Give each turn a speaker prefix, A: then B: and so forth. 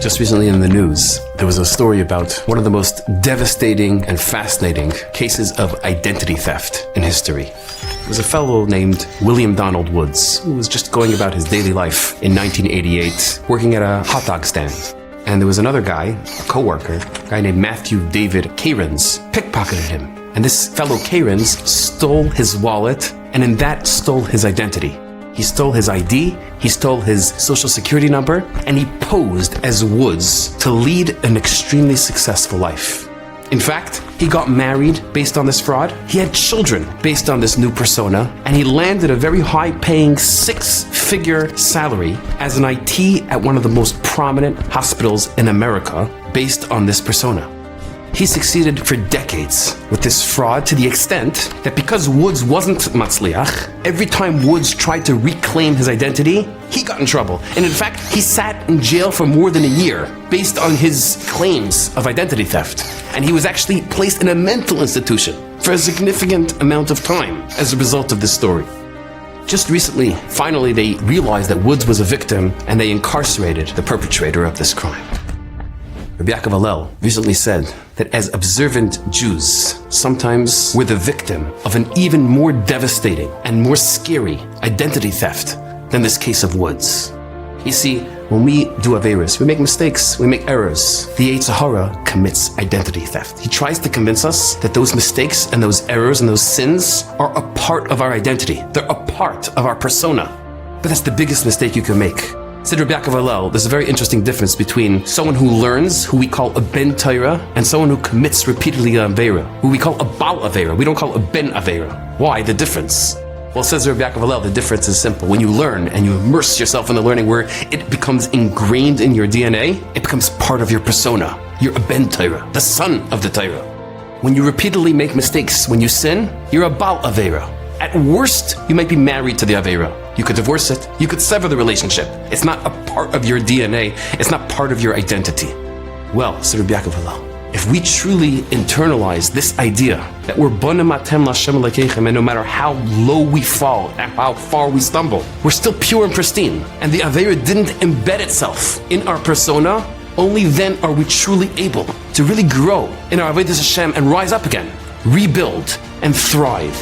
A: Just recently in the news, there was a story about one of the most devastating and fascinating cases of identity theft in history. There was a fellow named William Donald Woods who was just going about his daily life in 1988, working at a hot dog stand. And there was another guy, a co-worker, a guy named Matthew David Kerzner, pickpocketed him. And this fellow Kerzner stole his wallet, and in that stole his identity. He stole his ID, he stole his social security number, and he posed as Woods to lead an extremely successful life. In fact, he got married based on this fraud, he had children based on this new persona, and he landed a very high-paying six-figure salary as an IT at one of the most prominent hospitals in America based on this persona. He succeeded for decades with this fraud to the extent that because Woods wasn't Matzliach, every time Woods tried to reclaim his identity, he got in trouble. And in fact, he sat in jail for more than a year based on his claims of identity theft. And he was actually placed in a mental institution for a significant amount of time as a result of this story. Just recently, finally, they realized that Woods was a victim and they incarcerated the perpetrator of this crime. Rabbi Yaakov Hillel recently said that as observant Jews, sometimes we're the victim of an even more devastating and more scary identity theft than this case of Woods. You see, when we do Averis, we make mistakes, we make errors. The Yetzer Hara commits identity theft. He tries to convince us that those mistakes and those errors and those sins are a part of our identity. They're a part of our persona. But that's the biggest mistake you can make. Said Rabbi Yaakov Hillel, there's a very interesting difference between someone who learns, who we call a ben Torah, and someone who commits repeatedly an Aveira, who we call a Bal Aveira. We don't call a ben Aveira. Why? The difference. Well, says Rabbi Yaakov Hillel, the difference is simple. When you learn and you immerse yourself in the learning where it becomes ingrained in your DNA, it becomes part of your persona. You're a ben Torah, the son of the Torah. When you repeatedly make mistakes, when you sin, you're a Bal Aveira. At worst, you might be married to the Aveira. You could divorce it. You could sever the relationship. It's not a part of your DNA. It's not part of your identity. Well, said Rabbi Yaakov Hillel, if we truly internalize this idea that we're bonim atem l'Hashem Elokeichem, and no matter how low we fall and how far we stumble, we're still pure and pristine, and the Aveira didn't embed itself in our persona, only then are we truly able to really grow in our Avodas Hashem and rise up again, rebuild, and thrive.